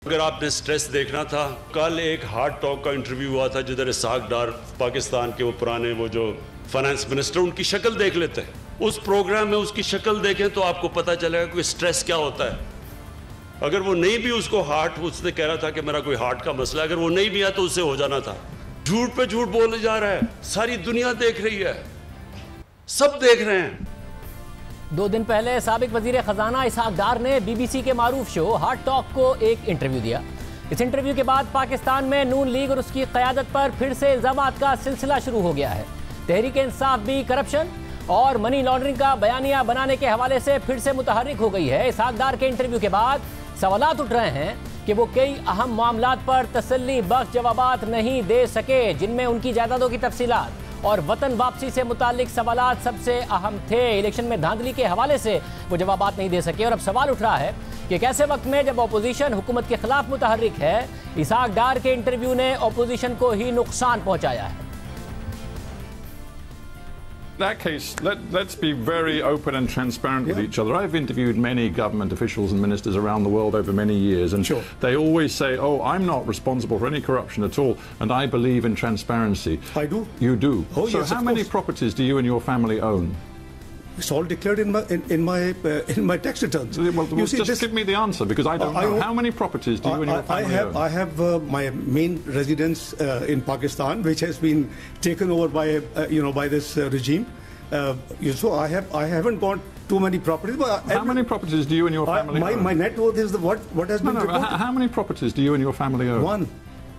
अगर आपने स्ट्रेस देखना था, कल एक हार्ड टॉक का इंटरव्यू हुआ था जिधर इसहाक डार पाकिस्तान के वो पुराने वो जो फाइनेंस मिनिस्टर, उनकी शक्ल देख लेते हैं। उस प्रोग्राम में उसकी शक्ल देखें तो आपको पता चलेगा कि स्ट्रेस क्या होता है। अगर वो नहीं भी उसको हार्ट, उसने कह रहा था कि मेरा कोई हार्ट का मसला, अगर वो नहीं भी है तो उससे हो जाना था। झूठ पे झूठ बोले जा रहा है, सारी दुनिया देख रही है, सब देख रहे हैं। 2 दिन पहले साबिक वजीर खजाना इसहाक डार ने बीबीसी के मारूफ शो हार्ड टॉक को एक इंटरव्यू दिया। इस इंटरव्यू के बाद पाकिस्तान में नून लीग और उसकी क़यादत पर फिर से इल्ज़ामात का सिलसिला शुरू हो गया है। तहरीक इंसाफ भी करप्शन और मनी लॉन्ड्रिंग का बयानिया बनाने के हवाले से फिर से मुतहर्रिक हो गई है। इसहाक डार के इंटरव्यू के बाद सवालात उठ रहे हैं कि वो कई अहम मामलात पर तसल्ली बख्श जवाबात नहीं दे सके, जिनमें उनकी जायदादों की तफसीलात और वतन वापसी से मुतालिक सवालात सबसे अहम थे। इलेक्शन में धांधली के हवाले से वो जवाबात नहीं दे सके। और अब सवाल उठ रहा है कि कैसे वक्त में जब अपोजिशन हुकूमत के खिलाफ मुतहर्रिक है, इसहाक डार के इंटरव्यू ने अपोजिशन को ही नुकसान पहुंचाया है। That case, let's be very open and transparent with each other. I've interviewed many government officials and ministers around the world over many years, and they always say, "Oh, I'm not responsible for any corruption at all, and I believe in transparency." I do. You do. Oh, so yes, how many properties do you and your family own? It's all declared in my tax returns. Well, you see, just give me the answer, because I don't know. How many properties do you and your family own? I have my main residence in Pakistan, which has been taken over by by this regime. So I haven't got too many properties. But how many properties do you and your family own? My net worth is what has been reported. How many properties do you and your family own? One.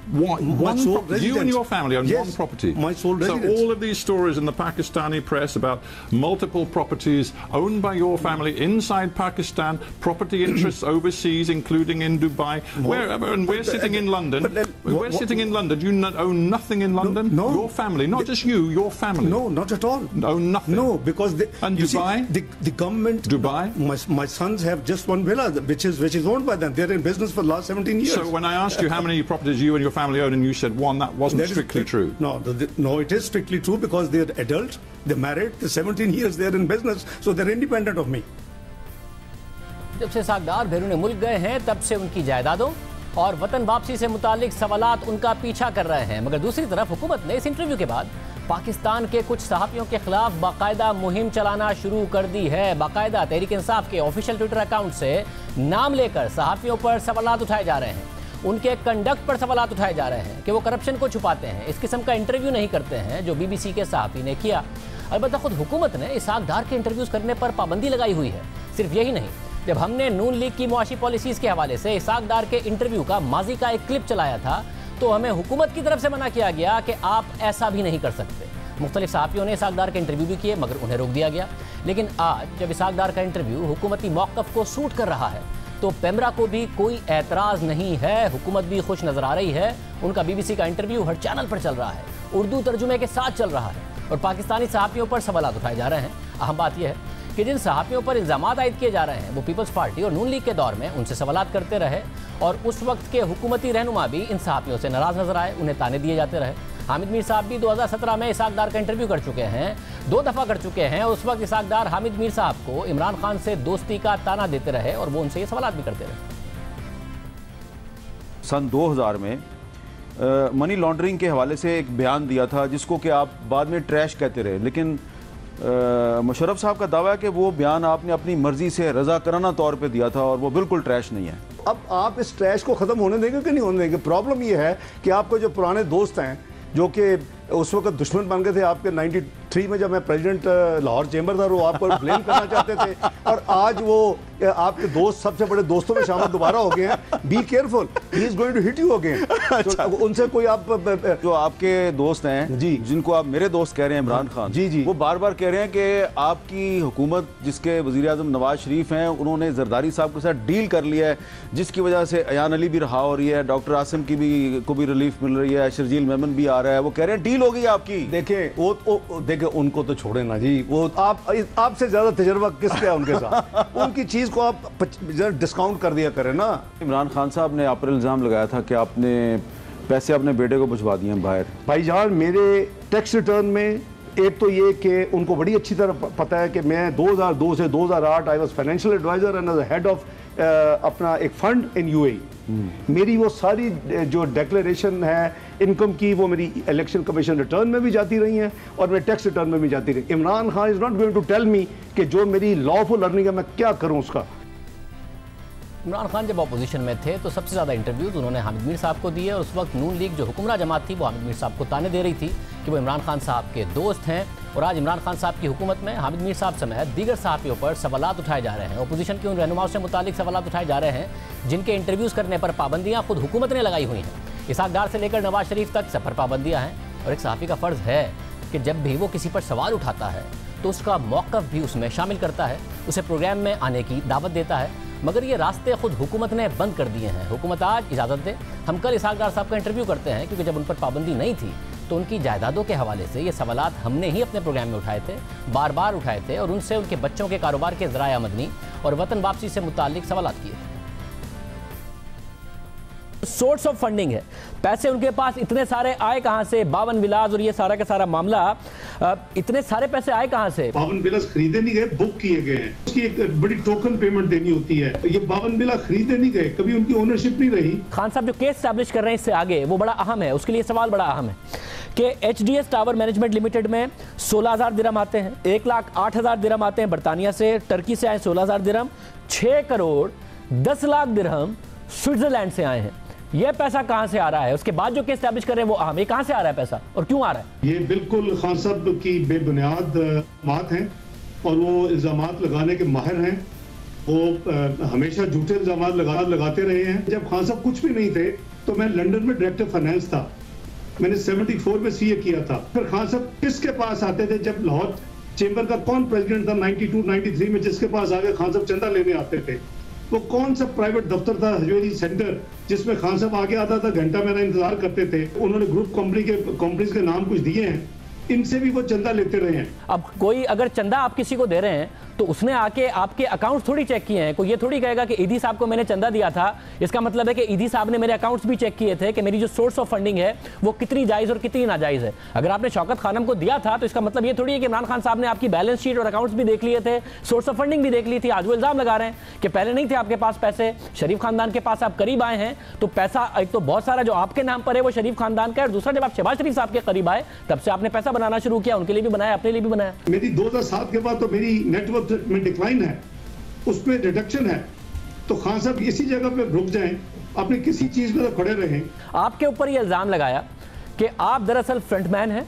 One sole property. You and your family own one property. My sole residence. So all of these stories in the Pakistani press about multiple properties owned by your family inside Pakistan, property interests overseas, including in Dubai, wherever, and we're sitting in London. We're sitting in London. You own nothing in London? No. Your family, not just you, your family. No, not at all. Own nothing? No, because and Dubai? See, the government... Dubai? My sons have just one villa, which is owned by them. They're in business for the last 17 years. So when I asked you how many properties you and your family own, and you said one, that wasn't strictly true. No, it is strictly true, because they're adults, they're married, they're 17 years they're in business, so they're independent of me. जब से इसहाक डार बैरून मुल्क गए हैं, तब से उनकी जायदादों और वतन वापसी से मुतालिक सवालात उनका पीछा कर रहे हैं। मगर दूसरी तरफ हुकूमत ने इस इंटरव्यू के बाद पाकिस्तान के कुछ सहाफ़ियों के खिलाफ बाकायदा मुहिम चलाना शुरू कर दी है। बाकायदा तहरीक इंसाफ के ऑफिशियल ट्विटर अकाउंट से नाम लेकर सहाफ़ियों पर सवालात उठाए जा रहे हैं, उनके कंडक्ट पर सवालात उठाए जा रहे हैं कि वो करप्शन को छुपाते हैं, इस किस्म का इंटरव्यू नहीं करते हैं जो बीबीसी के सहाफ़ी ने किया। अलबत्ता खुद हुकूमत ने इसहाक डार के इंटरव्यूज़ करने पर पाबंदी लगाई हुई है। सिर्फ यही नहीं, जब हमने नून लीग की मुआशी पॉलिसीज़ के हवाले से इसहाक डार के इंटरव्यू का माजी का एक क्लिप चलाया था, तो हमें हुकूमत की तरफ से मना किया गया कि आप ऐसा भी नहीं कर सकते। मुख्तलिफ सहाफ़ियों ने इसहाक डार के इंटरव्यू भी किए, मगर उन्हें रोक दिया गया। लेकिन आज जब इसहाक डार का इंटरव्यू हुकूमती मौक़िफ़ को सूट कर रहा है, तो पेमरा को भी कोई एतराज़ नहीं है, हुकूमत भी खुश नज़र आ रही है। उनका बीबीसी का इंटरव्यू हर चैनल पर चल रहा है, उर्दू तर्जुमे के साथ चल रहा है, और पाकिस्तानी सहाफ़ियों पर सवालात उठाए जा रहे हैं। अहम बात यह है कि जिन सहाफ़ियों पर इल्ज़ामात आयद किए जा रहे हैं, वो पीपल्स पार्टी और नून लीग के दौर में उनसे सवालात करते रहे, और उस वक्त के हुकूमती रहनुमा भी इन सहाफ़ियों से नाराज़ नजर आए, उन्हें ताने दिए जाते रहे। हामिद मीर साहब भी 2017 में इसहाक डार का इंटरव्यू कर चुके हैं, 2 दफ़ा कर चुके हैं। उस वक्त इसहाक डार हामिद मीर साहब को इमरान खान से दोस्ती का ताना देते रहे, और वो उनसे ये सवालात भी करते रहे। सन 2000 में मनी लॉन्ड्रिंग के हवाले से एक बयान दिया था, जिसको कि आप बाद में ट्रैश कहते रहे, लेकिन मुशर्रफ साहब का दावा है कि वो बयान आपने अपनी मर्जी से रज़ाकराना तौर पे दिया था, और वो बिल्कुल ट्रैश नहीं है। अब आप इस ट्रैश को ख़त्म होने देंगे कि नहीं होने देंगे? प्रॉब्लम ये है कि आपको जो पुराने दोस्त हैं, जो कि उस वक्त दुश्मन बन गए थे आपके 93 में, जब मैं प्रेसिडेंट लाहौर चैम्बर था, वो आपको ब्लेम करना चाहते थे, और आज वो आपके दोस्त सबसे बड़े दोस्तों में शामिल दोबारा हो गए हैं। Be careful, he is going to hit you again. तो उनसे कोई आप जो आपके दोस्त हैं जी, जिनको आप मेरे दोस्त कह रहे हैं, इमरान खान जी जी, वो बार बार कह रहे हैं कि आपकी हुकूमत, जिसके वज़ीर आज़म नवाज शरीफ हैं, उन्होंने जरदारी साहब के साथ डील कर लिया है, जिसकी वजह से अयान अली भी रहा हो रही है, डॉक्टर आसिम की को भी रिलीफ मिल रही है, शर्जील मेमन भी आ रहा है। वो कह रहे हैं डील हो गई आपकी। देखें उनको तो छोड़े ना जी, वो आपसे ज्यादा तजर्बा किसका है उनके साथ? उनकी चीज को आप डिस्काउंट कर दिया करें ना। इमरान खान साहब ने आप पर इल्ज़ाम लगाया था कि आपने पैसे अपने बेटे को भिजवा दिए बाहर। भाईजान, मेरे टैक्स रिटर्न में एक तो ये कि उनको बड़ी अच्छी तरह पता है कि मैं 2002 से 2008 I was financial adviser and head of अपना एक फंड इन यूएई। मेरी वो सारी जो डिक्लेरेशन है इनकम की, वो मेरी इलेक्शन कमीशन रिटर्न में भी जाती रही हैं और मेरे टैक्स रिटर्न में भी जाती रही। Imran Khan is not going to tell me कि जो मेरी लॉफुल अर्निंग है मैं क्या करूं उसका। इमरान खान जब अपोजिशन में थे तो सबसे ज़्यादा इंटरव्यूज़ उन्होंने हामिद मीर साहब को दिए और उस वक्त नून लीग जो हुक्मरान जमात थी वो हामिद मीर साहब को ताने दे रही थी कि वो इमरान खान साहब के दोस्त हैं। और आज इमरान खान साहब की हुकूमत में हामिद मीर साहब समेत दीगर सहाफ़ियों पर सवालात उठाए जा रहे हैं। अपोजिशन के उन रहनुमाओं से मुतालिक सवालात उठाए जा रहे हैं जिनके इंटरव्यूज़ करने पर पाबंदियाँ खुद हुकूमत ने लगाई हुई हैं। इसहाक डार से लेकर नवाज शरीफ तक सब पर पाबंदियाँ हैं और एक सहाफ़ी का फ़र्ज़ है कि जब भी वो किसी पर सवाल उठाता है तो उसका मौक़िफ़ भी उसमें शामिल करता है, उसे प्रोग्राम में आने की दावत देता है। मगर ये रास्ते खुद हुकूमत ने बंद कर दिए हैं। हुकूमत आज इजाज़त दे, हम कल इसहाक डार साहब का इंटरव्यू करते हैं क्योंकि जब उन पर पाबंदी नहीं थी तो उनकी जायदादों के हवाले से ये सवालात हमने ही अपने प्रोग्राम में उठाए थे, बार बार उठाए थे और उनसे उनके बच्चों के कारोबार के ज़राए आमदनी और वतन वापसी से मुताल्लिक सवालात किए थे। सोर्स ऑफ फंडिंग है, पैसे उनके पास इतने सारे आए कहां से? 52 विलास और ये सारा का सारा मामला, इतने सारे पैसे आए कहां से? 52 विलास खरीदे नहीं गए, बुक किए गए हैं। उसकी एक बड़ी टोकन पेमेंट देनी होती है। ये 52 विलास खरीदे नहीं गए, कभी उनकी ओनरशिप नहीं रही। खान साहब जो केस स्टैब्लिश कर रहे हैं इससे आगे, वो बड़ा अहम है, उसके लिए सवाल बड़ा अहम है कि HDS टावर मैनेजमेंट लिमिटेड में 16,000 दिरहम आते हैं, 1,08,000 दिरहम आते हैं बरतानिया से, टर्की से आए 16,000 दिरहम, 6 करोड़ 10 लाख दिरहम स्विट्जरलैंड से आए हैं। ये पैसा कहां से आ रहा है? उसके बाद जो केस स्टैब्लिश कर रहे हैं वो अहम, ये कहां से आ रहा है पैसा और क्यों आ रहा है? ये बिल्कुल खान साहब की बेबुनियाद बात हैं और वो इल्जामात लगाने के माहिर हैं। वो हमेशा झूठे इल्जामात लगाते रहे हैं। जब खान साहब कुछ भी नहीं थे तो मैं लंदन में डायरेक्टर फाइनेंस था, मैंने 74 में CA किया था। फिर खान साहब किसके पास आते थे? जब लाहौर चेंबर का कौन प्रेसिडेंट था 92-93 में, जिसके पास आगे खान साहब चंदा लेने आते थे? वो कौन सा प्राइवेट दफ्तर था हजवेरी सेंटर जिसमें खान साहब आगे आता था, घंटा मेरा इंतजार करते थे? उन्होंने ग्रुप कंपनीज के नाम कुछ दिए हैं, इनसे भी वो चंदा लेते रहे हैं। अब कोई अगर चंदा आप किसी को दे रहे हैं तो उसने आके आपके अकाउंट थोड़ी चेक किए हैं। कोई ये थोड़ी कहेगा कि ईदी साहब को मैंने चंदा दिया था, इसका मतलब है कि ईदी साहब ने मेरे अकाउंट्स भी चेक किए थे कि मेरी जो सोर्स ऑफ फंडिंग है वो कितनी जायज़ और कितनी नाजायज़ है। अगर आपने शौकत खानम को दिया था तो इसका मतलब ये थोड़ी है कि इमरान खान साहब ने आपकी बैलेंस शीट और अकाउंट्स भी देख लिए थे, सोर्स ऑफ फंडिंग भी देख ली थी। आज वो इल्ज़ाम लगा रहे हैं कि पहले नहीं थे आपके पास पैसे, शरीफ खानदान के पास आप करीब आए हैं तो पैसा एक तो बहुत सारा जो आपके नाम पर है वो शरीफ खानदान का है, और दूसरा जब आप शहबाज शरीफ साहब के करीब आए तब से आपने पैसा बनाना शुरू किया, उनके लिए भी बनाया, अपने लिए भी बनाया। मेरी 2007 के बाद तो मेरी नेटवर्क में डिक्लाइन है, उसमें रिडक्शन है। तो खान साहब इसी जगह पे रुक जाएं, अपने किसी चीज में तो खड़े रहें। आपके ऊपर ये इल्जाम लगाया कि आप दरअसल फ्रंटमैन हैं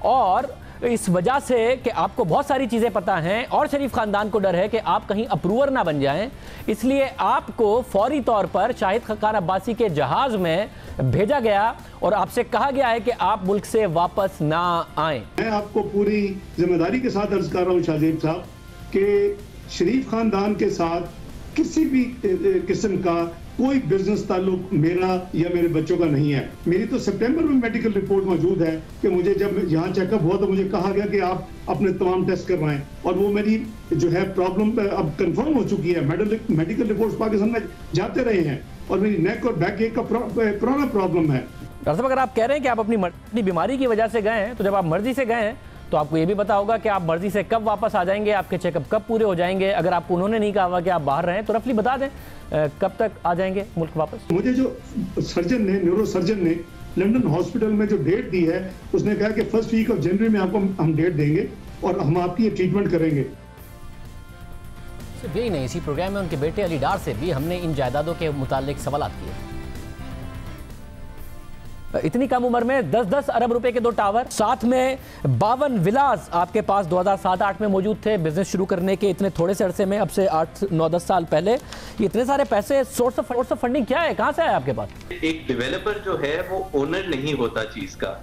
और इस वजह से कि आपको बहुत सारी चीजें पता हैं और शरीफ खानदान को डर है कि आप कहीं अप्रूवर ना बन जाएं, इसलिए आपको फौरी तौर पर शाहिद खक्कार अब्बासी के जहाज में भेजा गया और आपसे कहा गया है कि आप मुल्क से वापस ना आएं। मैं आपको पूरी जिम्मेदारी के साथ अर्ज कर रहा हूं शाहजेब साहब कि शरीफ खानदान के साथ किसी भी किस्म का कोई बिजनेस ताल्लुक मेरा या मेरे बच्चों का नहीं है। मेरी तो सितंबर में मेडिकल रिपोर्ट मौजूद है कि मुझे जब यहाँ चेकअप हुआ तो मुझे कहा गया कि आप अपने तमाम टेस्ट करवाएं, और वो मेरी जो है प्रॉब्लम अब कंफर्म हो चुकी है। मेडिकल रिपोर्ट्स पाकिस्तान में जाते रहे हैं और मेरी नेक और बैक एक का पुराना प्रॉब्लम है। डॉक्टर साहब, अगर आप कह रहे हैं कि आप अपनी बीमारी की वजह से गए हैं तो जब आप मर्जी से गए हैं तो आपको ये भी पता होगा कि आप मर्जी से कब वापस आ जाएंगे, आपके चेकअप कब पूरे हो जाएंगे। अगर आपको उन्होंने नहीं कहा हुआ कि आप बाहर रहें तो रफली बता दें कब तक आ जाएंगे मुल्क वापस। मुझे जो सर्जन ने, न्यूरो सर्जन ने लंदन हॉस्पिटल में जो डेट दी है, उसने कहा कि 1st वीक ऑफ जनवरी में आपको हम डेट देंगे और हम आपकी ये ट्रीटमेंट करेंगे। सिर्फ यही नहीं, इसी प्रोग्राम में उनके बेटे अली डार से भी हमने इन जायदादों के मुतालिक सवाल किए। इतनी कम उम्र में 10-10 अरब रुपए के 2 टावर, साथ में 52 विलास आपके पास 2007-8 में मौजूद थे बिजनेस शुरू करने के इतने थोड़े से अरसे में, अब से 8-9-10 साल पहले। ये इतने सारे पैसे, सोर्स ऑफ फंडिंग क्या है, कहां से आया आपके पास? एक डेवलपर जो है वो ओनर नहीं होता चीज का।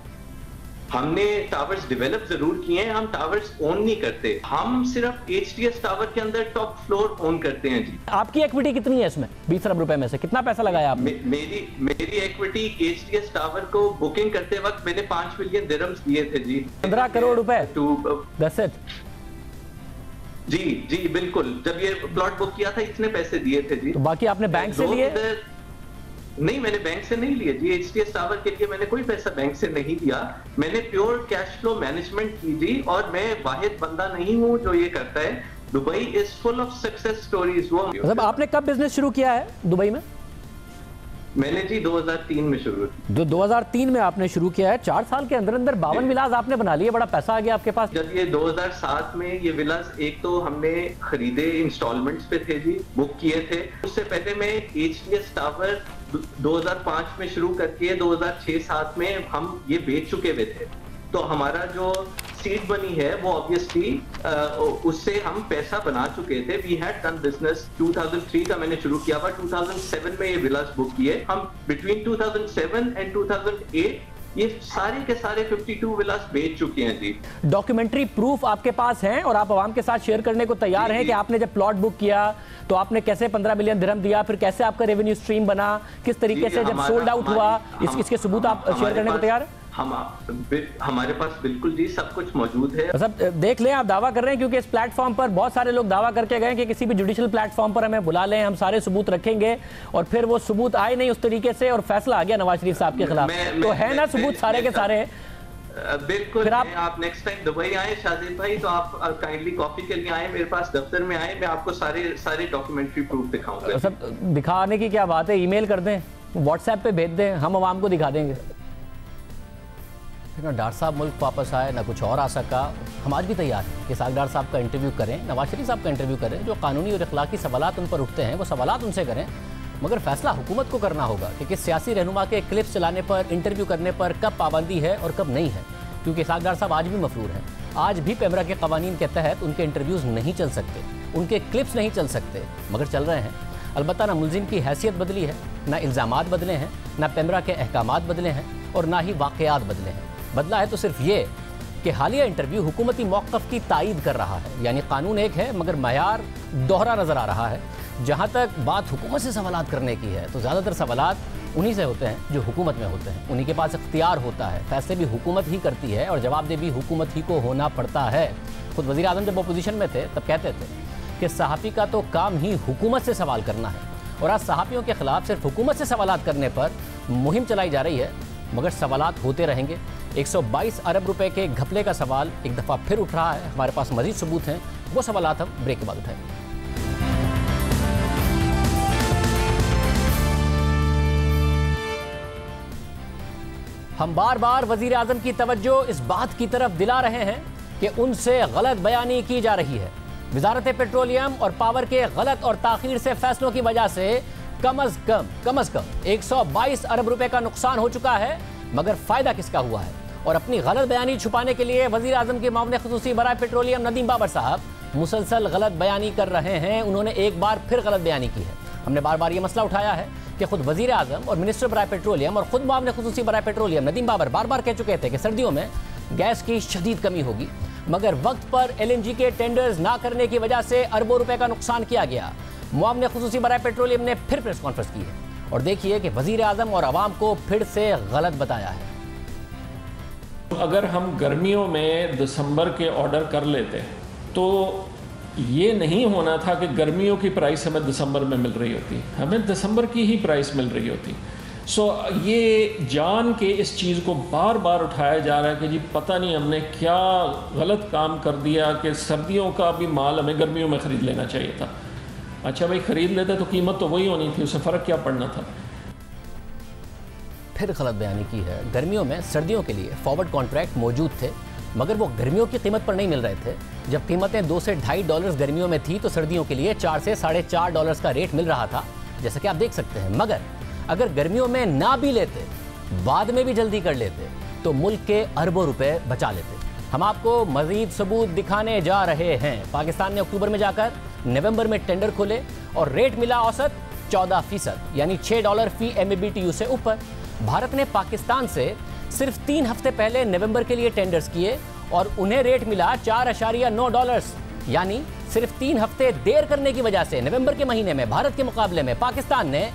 हमने टावर्स डेवलप जरूर किए हैं, हम टावर्स ओन नहीं करते। हम सिर्फ HDS टावर के अंदर टॉप फ्लोर ओन करते हैं जी। आपकी इक्विटी कितनी है इसमें? 20 अरब रुपए में से कितना पैसा लगाया आपने? मेरी इक्विटी HDS टावर को बुकिंग करते वक्त मैंने 5 मिलियन दिरहम्स दिए थे जी। 15 करोड़ रुपए That's it? जी बिल्कुल। जब ये प्लॉट बुक किया था इतने पैसे दिए थे जी। तो बाकी आपने बैंक से लिए? नहीं, मैंने बैंक से नहीं लिया जी। एचटीएस टावर के लिए मैंने कोई पैसा बैंक से नहीं लिया। मैंने प्योर कैश फ्लो मैनेजमेंट की जी, और मैं वाहिद बंदा नहीं हूँ जो ये करता है। Dubai is full of success stories. वो मतलब आपने कब बिजनेस शुरू किया है दुबई में? मैंने जी 2003 में शुरू की। 2003 में आपने शुरू किया है। 4 साल के अंदर अंदर 52 विलास आपने बना लिए, बड़ा पैसा आ गया आपके पास। जब ये 2007 में ये विलास, एक तो हमने खरीदे इंस्टॉलमेंट्स पे थे जी, बुक किए थे। उससे पहले मैं एचटीएस टावर 2005 में शुरू करके 2006-07 में हम ये बेच चुके हुए थे। तो हमारा जो सीड बनी है वो ऑब्वियसली उससे हम पैसा बना चुके थे। We had done business. 2003 का मैंने शुरू किया था, 2007 में ये विलास बुक किए हम। बिटवीन 2007 एंड 2008 ये सारे के सारे 52 विलास बेच चुके हैं जी। डॉक्यूमेंट्री प्रूफ आपके पास हैं और आप आवाम के साथ शेयर करने को तैयार हैं कि आपने जब प्लॉट बुक किया तो आपने कैसे 15 मिलियन दिरहम दिया, फिर कैसे आपका रेवेन्यू स्ट्रीम बना, किस तरीके से जब सोल्ड आउट हुआ, इसके सबूत आप शेयर करने को तैयार हैं? हमारे पास बिल्कुल जी सब कुछ मौजूद है। सब देख लें, आप दावा कर रहे हैं क्योंकि इस प्लेटफॉर्म पर बहुत सारे लोग दावा करके गए कि किसी भी जुडिशियल प्लेटफॉर्म पर हमें बुला लें, हम सारे सबूत रखेंगे, और फिर वो सबूत आए नहीं उस तरीके से और फैसला आ गया नवाज शरीफ साहब के खिलाफ। तो है ना सबूत सारे के सारे? बिल्कुल। फिर आप नेक्स्ट टाइम दुबई आए शाजिद भाई तो आप काइंडली कॉफी के लिए आए, मेरे पास दफ्तर में आए, मैं आपको सारे डॉक्यूमेंट्री प्रूफ दिखाऊंगा। सब दिखाने की क्या बात है, ईमेल कर दें, व्हाट्सएप पे भेज दें, हम आवाम को दिखा देंगे। ना डार साहब मुल्क वापस आए, ना कुछ और आ सका। हम आज भी तैयार हैं कि इसहाक डार साहब का इंटरव्यू करें, नवाज शरीफ साहब का इंटरव्यू करें। जो कानूनी और अखलाकी सवालात उन पर उठते हैं वो सवालात उनसे करें, मगर फैसला हुकूमत को करना होगा कि किस सियासी रहनुमा के क्लिप्स चलाने पर, इंटरव्यू करने पर कब पाबंदी है और कब नहीं है। क्योंकि इसहाक डार साहब आज भी मफरूर हैं। आज भी पेमरा के कवानीन के तहत उनके इंटरव्यूज़ नहीं चल सकते, उनके क्लिप्स नहीं चल सकते, मगर चल रहे हैं। अलबत्ता ना मुलजिम की हैसियत बदली है, ना इल्ज़ामात बदले हैं, ना पेमरा के अहकामात बदले हैं और ना ही वाक़यात बदले हैं। बदला है तो सिर्फ ये कि हालिया इंटरव्यू हुकूमती मौक़िफ़ की तायीद कर रहा है। यानी कानून एक है मगर मयार दोहरा नज़र आ रहा है। जहाँ तक बात हुकूमत से सवालात करने की है तो ज़्यादातर सवालात उन्हीं से होते हैं जो हुकूमत में होते हैं, उन्हीं के पास इख्तियार होता है, फैसले भी हुकूमत ही करती है और जवाबदेही भी हुकूमत ही को होना पड़ता है। खुद वज़ीर आज़म जब अपोजिशन में थे तब कहते थे कि सहाफ़ी का तो काम ही हुकूमत से सवाल करना है, और आज सहाफ़ियों के ख़िलाफ़ सिर्फ हुकूमत से सवालात करने पर मुहिम चलाई जा रही है, मगर सवालात होते रहेंगे। 122 अरब रुपए के घपले का सवाल एक दफ़ा फिर उठ रहा है। हमारे पास मज़ीद सबूत हैं, वो सवालात हम ब्रेक के बाद उठाएंगे। हम बार बार वज़ीर आज़म की तवज्जो इस बात की तरफ दिला रहे हैं कि उनसे गलत बयानी की जा रही है। वज़ारत पेट्रोलियम और पावर के गलत और ताख़ीर से फैसलों की वजह से कम अज़ कम 122 अरब रुपए का नुकसान हो चुका है, मगर फ़ायदा किसका हुआ है? और अपनी गलत बयानी छुपाने के लिए वज़ीर आज़म के मामले ख़ुसूसी बराए पेट्रोलियम नदीम बाबर साहब मुसलसल गलत बयानी कर रहे हैं। उन्होंने एक बार फिर गलत बयानी की है। हमने बार बार ये मसला उठाया है कि खुद वज़ीर आज़म और मिनिस्टर बराए पेट्रोलियम और खुद मामले ख़ुसूसी बराए पेट्रोलियम नदीम बाबर बार बार कह चुके थे कि सर्दियों में गैस की शदीद कमी होगी, मगर वक्त पर LNG के टेंडर्स ना करने की वजह से अरबों रुपए का नुकसान किया गया। मामले ख़ुसूसी बराए पेट्रोलियम ने फिर प्रेस कॉन्फ्रेंस की है और देखिए कि वज़ीर आज़म और आवाम को फिर से गलत बताया है। अगर हम गर्मियों में दिसंबर के ऑर्डर कर लेते तो ये नहीं होना था कि गर्मियों की प्राइस हमें दिसंबर में मिल रही होती, हमें दिसंबर की ही प्राइस मिल रही होती। ये जान के इस चीज़ को बार बार उठाया जा रहा है कि जी पता नहीं हमने क्या गलत काम कर दिया कि सर्दियों का भी माल हमें गर्मियों में ख़रीद लेना चाहिए था। अच्छा भाई, ख़रीद लेते तो कीमत तो वही होनी थी, उससे फ़र्क क्या पड़ना था? फिर गलत बयानी की है। गर्मियों में सर्दियों के लिए फॉरवर्ड कॉन्ट्रैक्ट मौजूद थे, मगर वो गर्मियों की कीमत पर नहीं मिल रहे थे। जब कीमतें $2 से $2.5 गर्मियों में थी तो सर्दियों के लिए $4 से $4.5 का रेट मिल रहा था, जैसा कि आप देख सकते हैं। मगर अगर गर्मियों में ना भी लेते, बाद में भी जल्दी कर लेते, तो मुल्क के अरबों रुपए बचा लेते। हम आपको मजीद सबूत दिखाने जा रहे हैं। पाकिस्तान ने अक्टूबर में जाकर नवंबर में टेंडर खोले और रेट मिला औसत 14%, यानी $6 फी MMBTU से ऊपर। भारत ने पाकिस्तान से सिर्फ 3 हफ्ते पहले नवंबर के लिए टेंडर्स किए और उन्हें रेट मिला $4.9, यानी सिर्फ 3 हफ्ते देर करने की वजह से नवंबर के महीने में भारत के मुकाबले में पाकिस्तान ने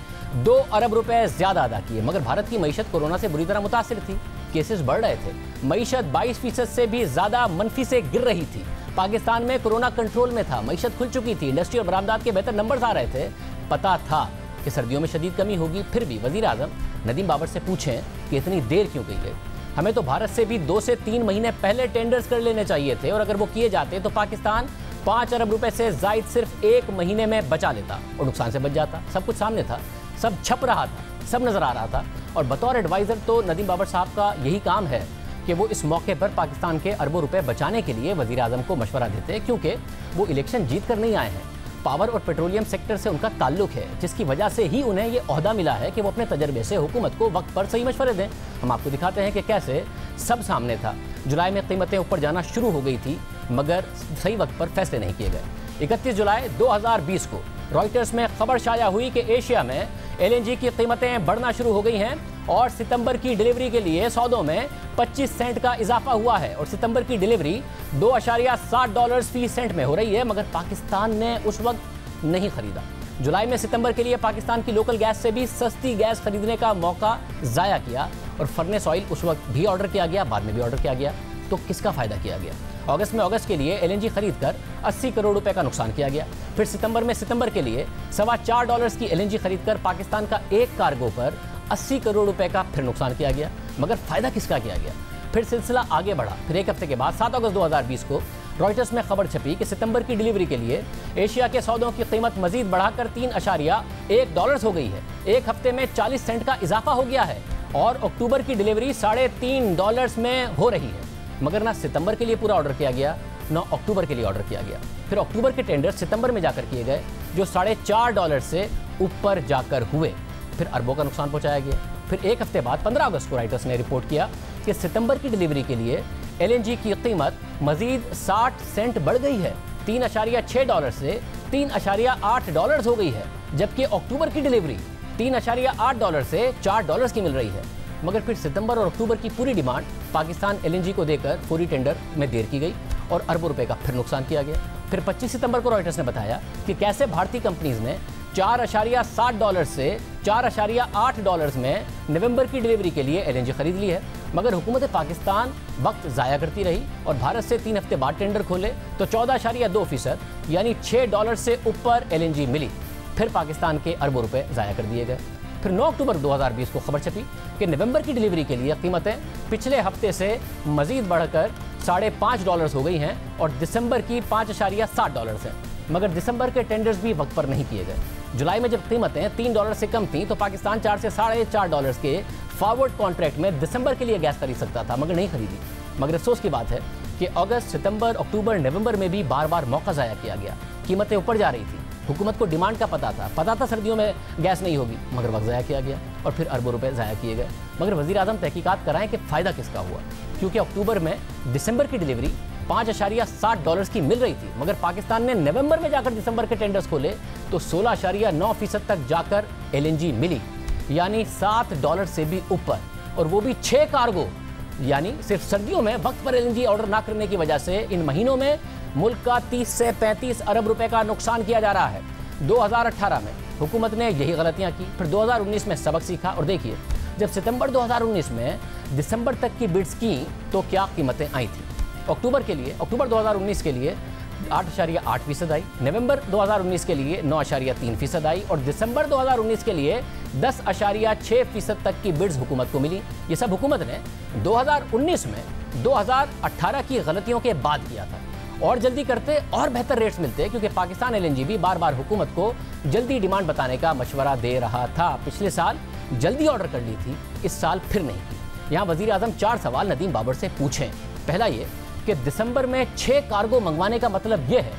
2 अरब रुपए ज्यादा अदा किए। मगर भारत की मईशत कोरोना से बुरी तरह मुतासिर थी, केसेस बढ़ रहे थे, मईशत 22% से भी ज्यादा मनफी से गिर रही थी। पाकिस्तान में कोरोना कंट्रोल में था, मईशत खुल चुकी थी, इंडस्ट्री और बरामदात के बेहतर नंबर्स आ रहे थे। पता था कि सर्दियों में शदीद कमी होगी, फिर भी वज़ीर आज़म नदीम बाबर से पूछें कि इतनी देर क्यों गई है। हमें तो भारत से भी 2 से 3 महीने पहले टेंडर्स कर लेने चाहिए थे, और अगर वो किए जाते तो पाकिस्तान 5 अरब रुपए से जायद सिर्फ 1 महीने में बचा लेता और नुकसान से बच जाता। सब कुछ सामने था, सब छप रहा था, सब नजर आ रहा था। और बतौर एडवाइजर तो नदीम बाबर साहब का यही काम है कि वो इस मौके पर पाकिस्तान के अरबों रुपए बचाने के लिए वज़ीर आज़म को मशवरा देते हैं, क्योंकि वो इलेक्शन जीत कर नहीं आए हैं। पावर और पेट्रोलियम सेक्टर से उनका ताल्लुक है, जिसकी वजह से ही उन्हें ये ओहदा मिला है कि वो अपने तजर्बे से हुकूमत को वक्त पर सही मशवरे दें। हम आपको दिखाते हैं कि कैसे सब सामने था। जुलाई में कीमतें ऊपर जाना शुरू हो गई थी, मगर सही वक्त पर फैसले नहीं किए गए। 31 जुलाई 2020 को रॉयटर्स में खबर शाया हुई कि एशिया में LNG की कीमतें बढ़ना शुरू हो गई हैं और सितंबर की डिलीवरी के लिए सौदों में 25 सेंट का इजाफा हुआ है और सितंबर की डिलीवरी $2.60 फी सेंट में हो रही है, मगर पाकिस्तान ने उस वक्त नहीं खरीदा। जुलाई में सितंबर के लिए पाकिस्तान की लोकल गैस से भी सस्ती गैस खरीदने का मौका ज़ाया किया और फर्नेस ऑयल उस वक्त भी ऑर्डर किया गया, बाद में भी ऑर्डर किया गया। तो किसका फायदा किया गया? अगस्त में अगस्त के लिए LNG खरीद कर 80 करोड़ रुपए का नुकसान किया गया। फिर सितंबर में सितंबर के लिए $4.25 की LNG खरीद कर पाकिस्तान का एक कार्गो पर 80 करोड़ रुपए का फिर नुकसान किया गया, मगर फायदा किसका किया गया? फिर सिलसिला आगे बढ़ा। फिर एक हफ्ते के बाद 7 अगस्त 2020 को रॉयटर्स में खबर छपी कि सितंबर की डिलीवरी के लिए एशिया के सौदों की कीमत मजीद बढ़ाकर $3.1 हो गई है। एक हफ्ते में 40 सेंट का इजाफा हो गया है और अक्टूबर की डिलीवरी $3.5 में हो रही है, मगर ना सितंबर के लिए पूरा ऑर्डर किया गया, ना अक्टूबर के लिए ऑर्डर किया गया। फिर अक्टूबर के टेंडर सितंबर में जाकर किए गए, जो $4.5 से ऊपर जाकर हुए। फिर अरबों का नुकसान पहुंचाया गया। फिर एक हफ्ते बाद 15 अगस्त को रॉयटर्स ने रिपोर्ट किया कि सितंबर की डिलीवरी के लिए LNG की कीमत मजीद 60 सेंट बढ़ गई है, $3.6 से $3.8 हो गई है, जबकि अक्टूबर की डिलीवरी $3.8 से $4 की मिल रही है। मगर फिर सितंबर और अक्टूबर की पूरी डिमांड पाकिस्तान LNG को देकर फौरी टेंडर में देर की गई और अरबों रुपए का फिर नुकसान किया गया। फिर 25 सितंबर को रॉयटर्स ने बताया कि कैसे भारतीय कंपनीज ने $4.60 से $4.8 में नवंबर की डिलीवरी के लिए LNG खरीद ली है, मगर हुकूमत पाकिस्तान वक्त ज़ाया करती रही और भारत से 3 हफ्ते बाद टेंडर खोले तो 14.2% यानी $6 से ऊपर LNG मिली। फिर पाकिस्तान के अरबों रुपए ज़ाया कर दिए गए। फिर 9 अक्टूबर 2020 को खबर छपी कि नवंबर की डिलीवरी के लिए कीमतें पिछले हफ्ते से मजीद बढ़कर $5.5 हो गई हैं और दिसंबर की $5.60 है, मगर दिसंबर के टेंडर्स भी वक्त पर नहीं किए गए। जुलाई में जब कीमतें $3 से कम थीं तो पाकिस्तान $4 से $4.5 के फॉरवर्ड कॉन्ट्रैक्ट में दिसंबर के लिए गैस खरीद सकता था, मगर नहीं खरीदी। मगर अफसोस की बात है कि अगस्त, सितंबर, अक्टूबर, नवंबर में भी बार बार मौका ज़ाया किया गया। कीमतें ऊपर जा रही थी, हुकूमत को डिमांड का पता था सर्दियों में गैस नहीं होगी, मगर वक्त ज़ाया किया गया और फिर अरबों रुपए ज़ाया किए गए। मगर वज़ीर आज़म तहकीकात कराएं कि फ़ायदा किसका हुआ, क्योंकि अक्टूबर में दिसंबर की डिलीवरी $5.60 की मिल रही थी, मगर पाकिस्तान ने नवंबर में जाकर दिसंबर के टेंडर्स खोले तो 16.9% तक जाकर LNG मिली, यानी $7 से भी ऊपर, और वो भी 6 कार्गो। यानी सिर्फ सर्दियों में वक्त पर LNG ऑर्डर ना करने की वजह से इन महीनों में मुल्क का 30 से 35 अरब रुपए का नुकसान किया जा रहा है। 2018 में हुकूमत ने यही गलतियां की, फिर 2019 में सबक सीखा और देखिए जब सितंबर 2019 में दिसंबर तक की बिड्स की तो क्या कीमतें आई थी। अक्टूबर 2019 के लिए 8.8% आई, नवंबर 2019 के लिए 9.3% आई और दिसंबर 2019 के लिए 10.6% तक की बिड्स हुकूमत को मिली। ये सब हुकूमत ने 2019 में 2018 की गलतियों के बाद किया था, और जल्दी करते और बेहतर रेट्स मिलते, क्योंकि पाकिस्तान LNG भी बार बार हुकूमत को जल्दी डिमांड बताने का मशवरा दे रहा था। पिछले साल जल्दी ऑर्डर कर ली थी, इस साल फिर नहीं की। यहाँ वज़ीर आज़म 4 सवाल नदीम बाबर से पूछें। पहला ये कि दिसंबर में 6 कार्गो मंगवाने का मतलब यह है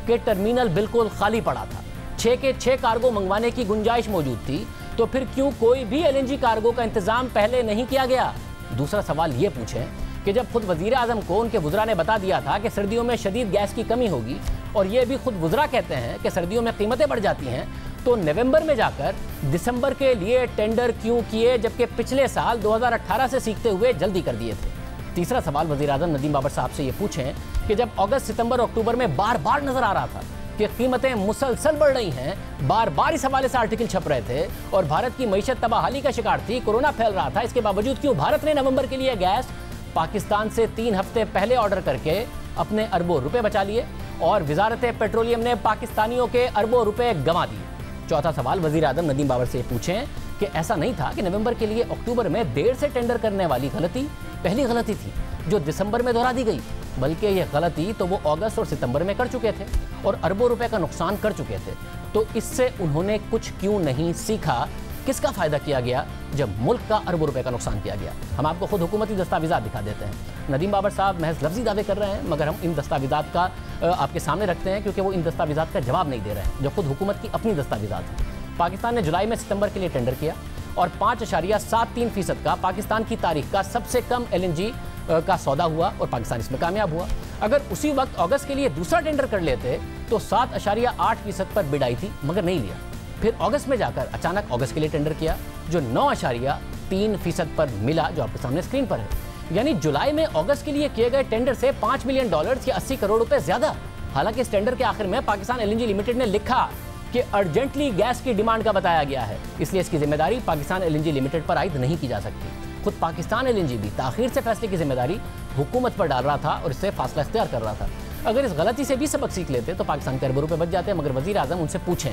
कि टर्मिनल बिल्कुल खाली पड़ा था। 6 के 6 कार्गो मंगवाने की गुंजाइश मौजूद थी, तो फिर क्यों कोई भी LNG कार्गो का इंतजाम पहले नहीं किया गया। दूसरा सवाल ये पूछें कि जब खुद वज़ीर आज़म को उनके वुज़रा ने बता दिया था कि सर्दियों में शदीद गैस की कमी होगी, और ये भी खुद वुज़रा कहते हैं कि सर्दियों में कीमतें बढ़ जाती हैं, तो नवंबर में जाकर दिसंबर के लिए टेंडर क्यों किए, जबकि पिछले साल 2018 से सीखते हुए जल्दी कर दिए थे। तीसरा सवाल वज़ीर आज़म नदीम बाबर साहब से ये पूछें कि जब अगस्त, सितंबर, अक्टूबर में बार बार नजर आ रहा था कि कीमतें मुसलसल बढ़ रही हैं, बार बार इस हवाले से आर्टिकल छप रहे थे और भारत की मईशत तबाहाली का शिकार थी, कोरोना फैल रहा था, इसके बावजूद क्यों भारत ने नवंबर के लिए गैस पाकिस्तान से 3 हफ्ते पहले ऑर्डर करके अपने अरबों रुपए बचा लिए और वजारत पेट्रोलियम ने पाकिस्तानियों के अरबों रुपए गंवा दिए। चौथा सवाल वजीर आजम नदीम बाबर से पूछें कि ऐसा नहीं था कि नवंबर के लिए अक्टूबर में देर से टेंडर करने वाली गलती पहली गलती थी जो दिसंबर में दोहरा दी गई, बल्कि यह गलती तो वो अगस्त और सितंबर में कर चुके थे और अरबों रुपए का नुकसान कर चुके थे। तो इससे उन्होंने कुछ क्यों नहीं सीखा? किसका फायदा किया गया जब मुल्क का अरबों रुपए का नुकसान किया गया? हम आपको खुद हुकूमती दस्तावेजात दिखा देते हैं। नदीम बाबर साहब महज लफ्जी दावे कर रहे हैं, मगर हम इन दस्तावेजात का आपके सामने रखते हैं क्योंकि वो इन दस्तावेजात का जवाब नहीं दे रहे हैं जो खुद हुकूमत की अपनी दस्तावेजात हैं। पाकिस्तान ने जुलाई में सितंबर के लिए टेंडर किया और 5.73% का पाकिस्तान की तारीख का सबसे कम LNG का सौदा हुआ और पाकिस्तान इसमें कामयाब हुआ। अगर उसी वक्त अगस्त के लिए दूसरा टेंडर कर लेते तो 7.8% पर बिड आई थी, मगर नहीं लिया। फिर अगस्त में जाकर अचानक अगस्त के लिए टेंडर किया जो 9.3% पर मिला, जो आपके सामने स्क्रीन पर है। यानी जुलाई में अगस्त के लिए किए गए टेंडर से $5 मिलियन या 80 करोड़ रुपए ज्यादा। हालांकि इस टेंडर के आखिर में पाकिस्तान LNG लिमिटेड ने लिखा कि अर्जेंटली गैस की डिमांड का बताया गया है, इसलिए इसकी जिम्मेदारी पाकिस्तान LNG लिमिटेड पर आयद नहीं की जा सकती। खुद पाकिस्तान LNG भी ताखीर से फैसले की जिम्मेदारी हुकूमत पर डाल रहा था और इससे फासला इख्तियार कर रहा था। अगर इस गलती से भी सबक सीख लेते तो पाकिस्तान के अरबों रुपए बच जाते, मगर वजीर आजम उनसे पूछें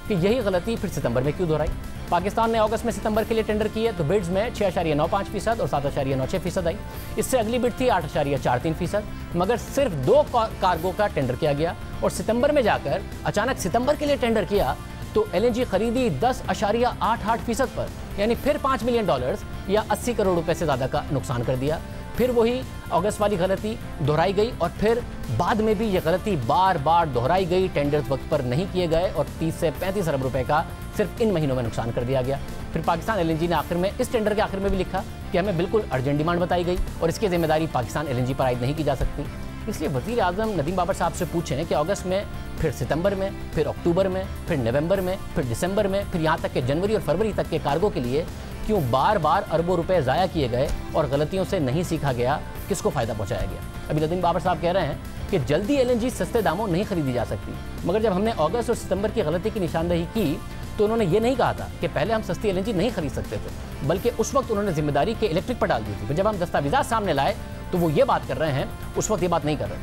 कि यही गलती फिर सितंबर में क्यों दोहराई। पाकिस्तान ने अगस्त में सितंबर के लिए टेंडर किए तो बिड्स में 6.95% और 7.96% आई। इससे अगली बिड थी 8.43%, मगर सिर्फ 2 कार्गो का टेंडर किया गया और सितंबर में जाकर अचानक सितंबर के लिए टेंडर किया तो LNG खरीदी 10.88% पर, यानी फिर $5 मिलियन या 80 करोड़ रुपए से ज़्यादा का नुकसान कर दिया। फिर वही अगस्त वाली गलती दोहराई गई और फिर बाद में भी ये गलती बार बार दोहराई गई। टेंडर्स वक्त पर नहीं किए गए और 30 से 35 अरब रुपए का सिर्फ इन महीनों में नुकसान कर दिया गया। फिर पाकिस्तान LNG ने आखिर में इस टेंडर के आखिर में भी लिखा कि हमें बिल्कुल अर्जेंट डिमांड बताई गई और इसकी जिम्मेदारी पाकिस्तान LNG पर आयद नहीं की जा सकती। इसलिए वजीर आजम नदीम बाबर साहब से पूछें कि अगस्त में, फिर सितंबर में, फिर अक्टूबर में, फिर नवंबर में, फिर दिसंबर में, फिर यहाँ तक कि जनवरी और फरवरी तक के कार्गो के लिए क्यों बार बार अरबों रुपए ज़ाया किए गए और गलतियों से नहीं सीखा गया? किसको फ़ायदा पहुँचाया गया? अभी नदीम बाबर साहब कह रहे हैं कि जल्दी LNG सस्ते दामों नहीं खरीदी जा सकती, मगर जब हमने अगस्त और सितंबर की गलती की निशानदेही की तो उन्होंने ये नहीं कहा था कि पहले हम सस्ती LNG नहीं खरीद सकते थे, बल्कि उस वक्त उन्होंने जिम्मेदारी के इलेक्ट्रिक पर डाल दी थी। जब हम दस्तावेजात सामने लाए तो वो ये बात कर रहे हैं, उस वक्त ये बात नहीं कर रहे थे।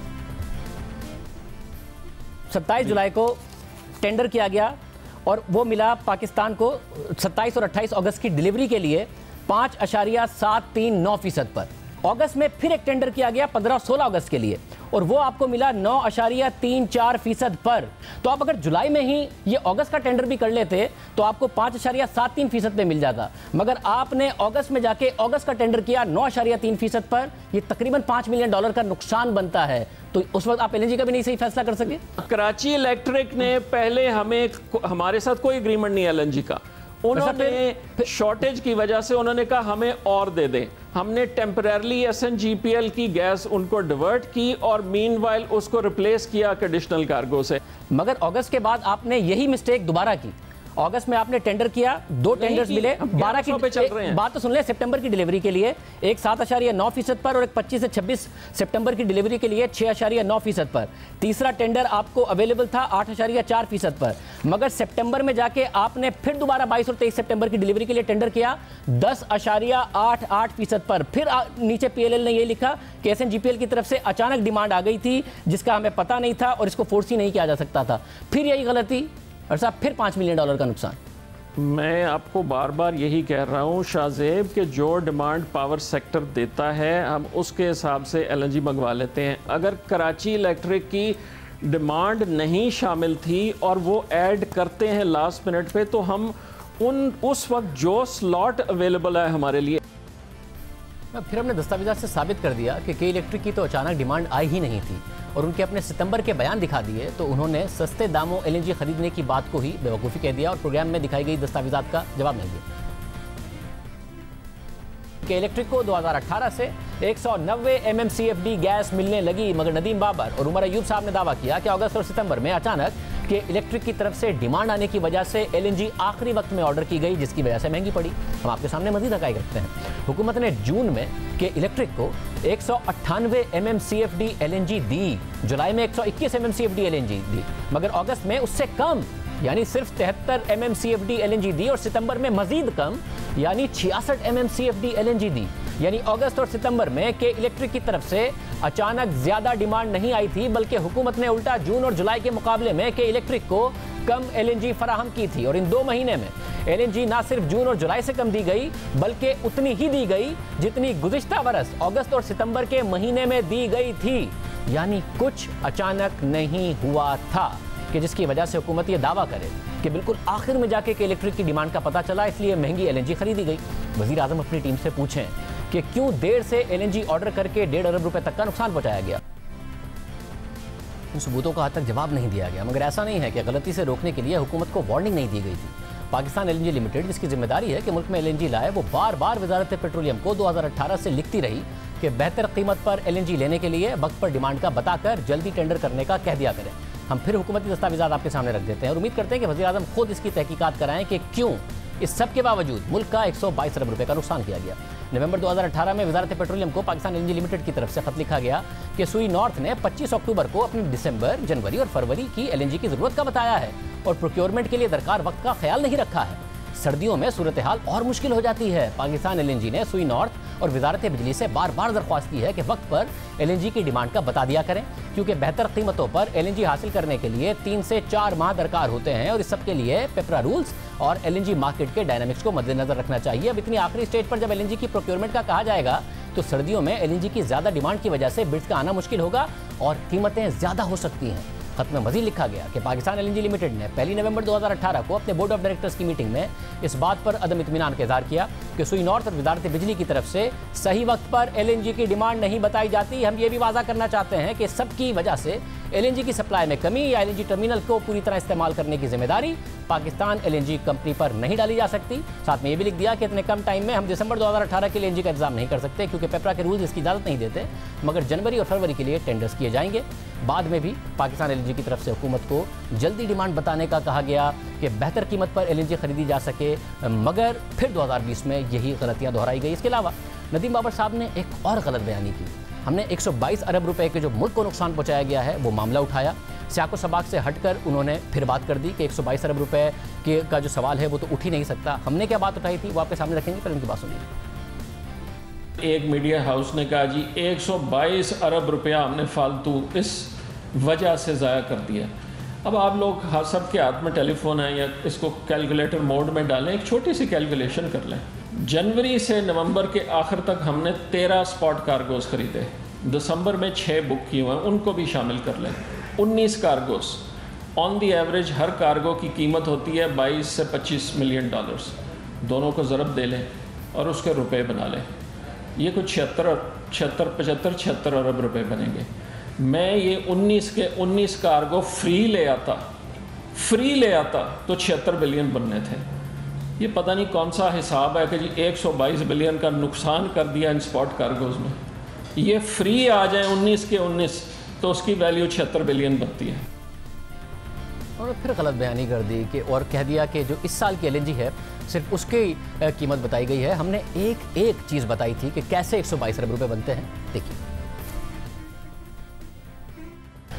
27 जुलाई को टेंडर किया गया और वो मिला पाकिस्तान को 27 और 28 अगस्त की डिलीवरी के लिए 5.739% पर। अगस्त में फिर एक टेंडर किया गया 15 और 16 अगस्त के लिए और वो आपको मिला 9.34% पर। तो आप अगर जुलाई में ही ये अगस्त का टेंडर भी कर लेते तो आपको 5.73% पे मिल जाता, मगर आपने अगस्त में जाके अगस्त का टेंडर किया 9.3% पर। ये तकरीबन $5 मिलियन का नुकसान बनता है। तो उस वक्त आप LNG का भी नहीं सही फैसला कर सके। कराची इलेक्ट्रिक ने पहले हमारे साथ कोई एग्रीमेंट नहीं है LNG का, उन्होंने शॉर्टेज की वजह से उन्होंने कहा हमें और दे दें। हमने टेम्परेरली SNGPL की गैस उनको डिवर्ट की और मीनवाइल उसको रिप्लेस किया एडिशनल कार्गो से। मगर अगस्त के बाद आपने यही मिस्टेक दोबारा की। अगस्त में आपने टेंडर किया, 2 टेंडर्स मिले 12 की पे चल रहे हैं। बात तो सुन ले, सितंबर की डिलीवरी के लिए एक 7.9% पर और एक 25 से 26 सितंबर की डिलीवरी के लिए 6.9% पर। तीसरा टेंडर आपको अवेलेबल था 8.4% पर, मगर सितंबर में जाके आपने फिर दोबारा 22 और 23 सितंबर की डिलीवरी के लिए टेंडर किया 10.88% पर। फिर नीचे PLL ने ये लिखा कि SNGPL की तरफ से अचानक डिमांड आ गई थी जिसका हमें पता नहीं था और इसको फोर्स ही नहीं किया जा सकता था। फिर यही गलती और साहब फिर $5 मिलियन का नुकसान। मैं आपको बार बार यही कह रहा हूँ शाहजेब कि जो डिमांड पावर सेक्टर देता है हम उसके हिसाब से LNG मंगवा लेते हैं। अगर कराची इलेक्ट्रिक की डिमांड नहीं शामिल थी और वो ऐड करते हैं लास्ट मिनट पे तो हम उस वक्त जो स्लॉट अवेलेबल है हमारे लिए। फिर हमने दस्तावेजात से साबित कर दिया कि के इलेक्ट्रिक की तो अचानक डिमांड आई ही नहीं थी और उनके अपने सितंबर के बयान दिखा दिए तो उन्होंने सस्ते दामों LNG खरीदने की बात को ही बेवकूफ़ी कह दिया और प्रोग्राम में दिखाई गई दस्तावेजात का जवाब नहीं दिया। के इलेक्ट्रिक को 2018 से 190 MMCFD गैस मिलने लगी, मगर नदीम बाबर और उमर अयूब साहब ने दावा किया कि अगस्त और सितंबर में अचानक के इलेक्ट्रिक की तरफ से डिमांड आने की वजह से LNG आखिरी वक्त में ऑर्डर की गई जिसकी वजह से महंगी पड़ी। हम आपके सामने मजीद हक़ाइक़ रखते हैं। हुकूमत ने जून में के इलेक्ट्रिक को 198 MMCFD LNG दी, जुलाई में 121 MMCFD LNG दी, मगर अगस्त में उससे कम यानी सिर्फ 73 MMCFD LNG दी और सितंबर में मजीद कम यानी 66 MMCFD LNG दी। यानी अगस्त और सितंबर में के इलेक्ट्रिक की तरफ से अचानक ज्यादा डिमांड नहीं आई थी, बल्कि हुकूमत ने उल्टा जून और जुलाई के मुकाबले में के इलेक्ट्रिक को कम LNG फराहम की थी, और इन 2 महीने में LNG ना सिर्फ जून और जुलाई से कम दी गई, बल्कि उतनी ही दी गई जितनी गुज़िश्ता बरस अगस्त और सितंबर के महीने में दी गई थी। यानी कुछ अचानक नहीं हुआ था कि जिसकी वजह से हुकूमत ये दावा करे कि बिल्कुल आखिर में जाके इलेक्ट्रिक की डिमांड का पता चला, इसलिए महंगी LNG खरीदी गई। वज़ीर आज़म अपनी टीम से पूछें कि क्यों देर से LNG ऑर्डर करके 1.5 अरब रुपए तक का नुकसान पहुंचाया गया। इन सबूतों का आज तक जवाब नहीं दिया गया। मगर ऐसा नहीं है कि गलती से रोकने के लिए हुकूमत को वार्निंग नहीं दी गई थी। पाकिस्तान LNG लिमिटेड, जिसकी जिम्मेदारी है कि मुल्क में LNG लाए, वो बार बार वजारत पेट्रोलियम को 2018 से लिखती रही कि बेहतर कीमत पर LNG लेने के लिए वक्त पर डिमांड का बताकर जल्दी टेंडर करने का कह दिया करें। हम फिर हुकूमती दस्तावेज़ात आपके सामने रख देते हैं और उम्मीद करते हैं कि वज़ीर आज़म खुद इसकी तहकीकात कराएं कि क्यों इस सब के बावजूद मुल्क का 122 अरब रुपए का नुकसान किया गया। नवंबर 2018 में वजारत पेट्रोलियम को पाकिस्तान LNG लिमिटेड की तरफ से खत लिखा गया कि सुई नॉर्थ ने 25 अक्टूबर को अपनी दिसंबर, जनवरी और फरवरी की LNG की जरूरत का बताया है और प्रोक्योरमेंट के लिए दरकार वक्त का ख्याल नहीं रखा है। सर्दियों में सूरत हाल और मुश्किल हो जाती है। पाकिस्तान LNG ने सुई नॉर्थ और वजारत बिजली से बार बार दरख्वास्त की है कि वक्त पर LNG की डिमांड का बता दिया करें, क्योंकि बेहतर कीमतों पर LNG हासिल करने के लिए 3 से 4 माह दरकार होते हैं और इस सब के लिए पेपरा रूल्स और LNG मार्केट के डायनामिक्स को मद्देनजर रखना चाहिए। अब इतनी आखिरी स्टेज पर जब LNG की प्रोक्योरमेंट का कहा जाएगा तो सर्दियों में LNG की ज्यादा डिमांड की वजह से बिड्स का आना मुश्किल होगा और कीमतें ज्यादा हो सकती हैं। खत में मजीद लिखा गया कि पाकिस्तान LNG लिमिटेड ने 1 नवंबर 2018 को अपने बोर्ड ऑफ डायरेक्टर्स की मीटिंग में इस बात पर अदम इत्मीनान का इज़हार किया कि सुई नॉर्थ और वजारत बिजली की तरफ से सही वक्त पर LNG की डिमांड नहीं बताई जाती। हम ये भी वाज़ा करना चाहते हैं कि सबकी वजह से LNG की सप्लाई में कमी या LNG टर्मिनल को पूरी तरह इस्तेमाल करने की जिम्मेदारी पाकिस्तान LNG कंपनी पर नहीं डाली जा सकती। साथ में ये भी लिख दिया कि इतने कम टाइम में हम दिसंबर 2018 के लिए LNG का इंतजाम नहीं कर सकते, क्योंकि पेपरा के रूल्स इसकी इजाज़त नहीं देते, मगर जनवरी और फरवरी के लिए टेंडर्स किए जाएंगे। बाद में भी पाकिस्तान LNG की तरफ से हुकूमत को जल्दी डिमांड बताने का कहा गया कि बेहतर कीमत पर LNG खरीदी जा सके, मगर फिर 2020 में यही गलतियाँ दोहराई गई। इसके अलावा नदीम बाबर साहब ने एक और गलत बयानी की। हमने 122 अरब रुपए के जो मुल्क को नुकसान पहुंचाया गया है वो मामला उठाया। सियाको सबाक से हटकर उन्होंने फिर बात कर दी कि 122 अरब रुपए के का जो सवाल है वो तो उठ ही नहीं सकता। हमने क्या बात उठाई थी वो आपके सामने रखेंगे, पर उनकी बात सुनिए। एक मीडिया हाउस ने कहा जी 122 अरब रुपया हमने फालतू इस वजह से ज़ाया कर दिया। अब आप लोग सबके हाथ में टेलीफोन है या इसको कैलकुलेटर मोड में डालें, एक छोटी सी कैलकुलेशन कर लें। जनवरी से नवंबर के आखिर तक हमने 13 स्पॉट कार्गोज खरीदे, दिसंबर में 6 बुक किए हुए हैं, उनको भी शामिल कर लें, 19 cargoes. On the average her cargo की कीमत होती है 22 से 25 मिलियन डॉलर्स। दोनों को ज़रब दे लें और उसके रुपए बना लें, ये कुछ 76 अरब रुपए बनेंगे। मैं ये 19 के 19 कार्गो फ्री ले आता तो 76 बिलियन बनने थे। ये पता नहीं कौन सा हिसाब है कि जी 122 बिलियन का नुकसान कर दिया इन स्पॉट कार्गोज में। ये फ्री आ जाए 19 के 19 तो उसकी वैल्यू 76 बिलियन बनती है। और फिर गलत बयानी कर दी कि और कह दिया कि जो इस साल की LNG है सिर्फ उसकी कीमत बताई गई है। हमने एक चीज़ बताई थी कि कैसे 122 अरब रुपए बनते हैं। देखिए,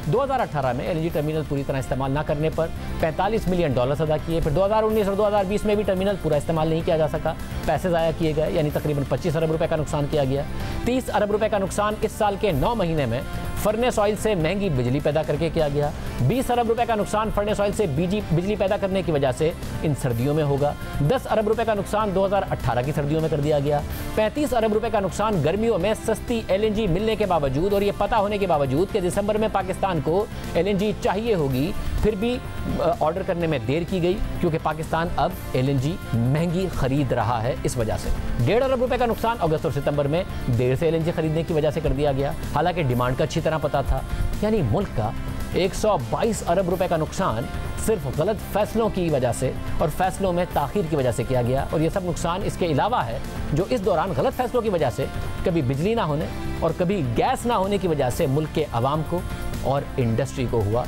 2018 में LNG टर्मिनल पूरी तरह इस्तेमाल ना करने पर 45 मिलियन डॉलर अदा किए। फिर 2019 और 2020 में भी टर्मिनल पूरा इस्तेमाल नहीं किया जा सका, पैसे ज़ाया किए गए, यानी तकरीबन 25 अरब रुपए का नुकसान किया गया। 30 अरब रुपए का नुकसान इस साल के 9 महीने में फर्नेस ऑयल से महंगी बिजली पैदा करके किया गया। 20 अरब रुपए का नुकसान फर्नेस ऑयल से बिजली पैदा करने की वजह से इन सर्दियों में होगा। 10 अरब रुपए का नुकसान 2018 की सर्दियों में कर दिया गया। 35 अरब रुपए का नुकसान गर्मियों में सस्ती LNG मिलने के बावजूद और ये पता होने के बावजूद कि दिसंबर में पाकिस्तान को LNG चाहिए होगी, फिर भी ऑर्डर करने में देर की गई, क्योंकि पाकिस्तान अब LNG महंगी खरीद रहा है। इस वजह से 1.5 अरब रुपए का नुकसान अगस्त और सितंबर में देर से LNG खरीदने की वजह से कर दिया गया, हालांकि डिमांड का अच्छी तरह पता था। यानी मुल्क का 122 अरब रुपए का नुकसान सिर्फ गलत फैसलों की वजह से और फैसलों में ताखीर की वजह से किया गया। और ये सब नुकसान इसके अलावा है जो इस दौरान गलत फैसलों की वजह से कभी बिजली ना होने और कभी गैस ना होने की वजह से मुल्क के अवाम को और इंडस्ट्री को हुआ।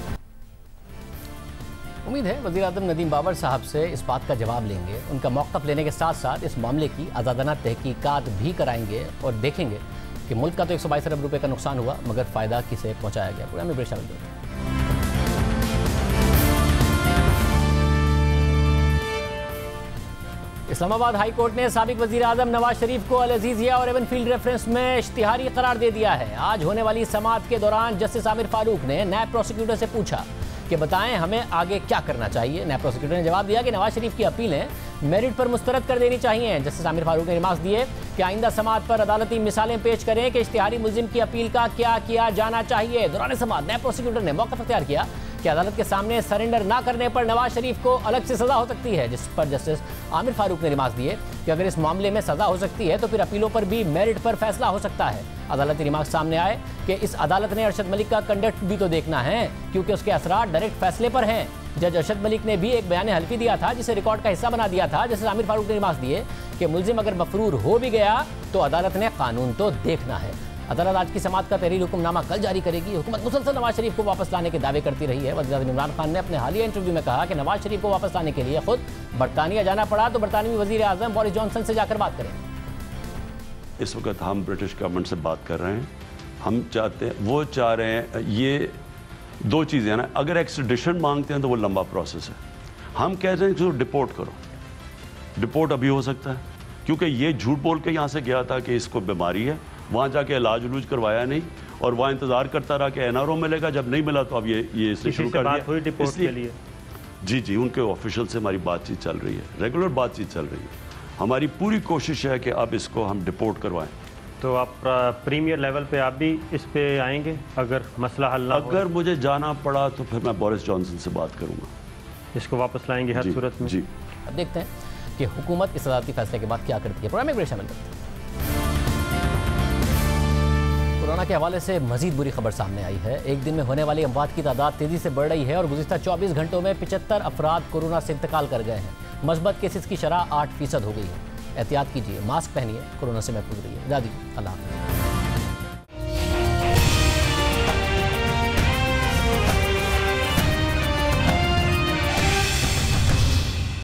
उम्मीद है वज़ीर आज़म नदीम बाबर साहब से इस बात का जवाब लेंगे, उनका मौक़िफ़ लेने के साथ साथ इस मामले की आज़ादाना तहकीकात भी कराएंगे और देखेंगे कि मुल्क का तो 122 अरब रुपए का नुकसान हुआ, मगर फ़ायदा किसे पहुँचाया गया। पूरा में ब्रेक शामिल करें। इस्लामाबाद हाई कोर्ट ने साबिक वज़ीर आज़म नवाज शरीफ को अल अज़ीज़िया और एवनफील्ड रेफरेंस में इश्तिहारी करार दे दिया है। आज होने वाली समाअत के दौरान जस्टिस आमिर फारूक ने नायब प्रोसिक्यूटर से पूछा कि बताएं हमें आगे क्या करना चाहिए। नए प्रोसिक्यूटर ने जवाब दिया कि नवाज शरीफ की अपीलें मेरिट पर मुस्तरद कर देनी चाहिए। जस्टिस आमिर फारूक ने रिमार्क्स दिए कि आइंदा समाअत पर अदालती मिसालें पेश करें कि इश्तिहारी मुल्जिम की अपील का क्या किया जाना चाहिए। दौरान समाअत नए प्रोसिक्यूटर ने मौका अख्तियार किया कि अदालत के सामने सरेंडर ना करने पर नवाज शरीफ को अलग से सजा हो सकती है, जिस पर जस्टिस आमिर फारूक ने रिमार्क्स दिए कि अगर इस मामले में सजा हो सकती है तो फिर अपीलों पर भी मेरिट पर फैसला हो सकता है। अदालती रिमार्क्स सामने आए कि इस अदालत ने अरशद मलिक का कंडक्ट भी तो देखना है, क्योंकि उसके असरात डायरेक्ट फैसले पर हैं। जज अरशद मलिक ने भी एक बयान हल्फी दिया था जिसे रिकॉर्ड का हिस्सा बना दिया था। जस्टिस आमिर फारूक ने रिमार्क्स दिए कि मुल्जिम अगर मफरूर हो भी गया तो अदालत ने कानून तो देखना है। अदालत आज की समाअत का तहरीर हुक्मनामा कल जारी करेगी। हुकूमत मुसलसल नवाज शरीफ को वापस लाने के दावे करती रही है। वज़ीर-ए-आज़म इमरान खान ने अपने हालिया इंटरव्यू में कहा कि नवाज शरीफ को वापस लाने के लिए खुद बरतानिया जाना पड़ा तो बरतानवी वज़ीर-ए-आज़म बोरिस जॉनसन से जाकर बात करें। इस वक्त हम ब्रिटिश गवर्नमेंट से बात कर रहे हैं। हम चाहते हैं, वो चाह रहे हैं, ये दो चीज़ें हैं ना, अगर एक्सट्रेडिशन मांगते हैं तो वो लंबा प्रोसेस है। हम कह रहे हैं कि डिपोर्ट करो। डिपोर्ट अभी हो सकता है क्योंकि ये झूठ बोल के यहाँ से गया था कि इसको बीमारी है, वहाँ जाके इलाज उलूज करवाया नहीं और वहाँ इंतज़ार करता रहा कि एनआरओ मिलेगा, जब नहीं मिला तो अब ये इसने शुरू कर दिया। हुई डिपोर्ट के लिए? जी, उनके ऑफिशियल से हमारी बातचीत चल रही है, रेगुलर बातचीत चल रही है। हमारी पूरी कोशिश है कि अब इसको हम डिपोर्ट करवाएं। तो आप प्रीमियर लेवल पे आप भी इस पे आएंगे अगर मसला हल ना हो? अगर मुझे जाना पड़ा तो फिर मैं बोरिस जॉनसन से बात करूंगा। इसको वापस लाएंगे हर सूरत में? जी। अब देखते हैं कि हुकूमत इस अदालती फैसले के बाद क्या करती है। प्रोग्राम में शामिल करते हैं। कोरोना के हवाले से मजीद बुरी खबर सामने आई है। एक दिन में होने वाली अमवात की तादाद तेजी से बढ़ रही है और गुज़िश्ता 24 घंटों में 75 अफराद कोरोना से इंतकाल कर गए हैं। मस्बत केसेस की शरह 8% हो गई है। एहतियात कीजिए, मास्क पहनिए, कोरोना से महफूज रहिए। दादी अल्लाह हाफ़िज़।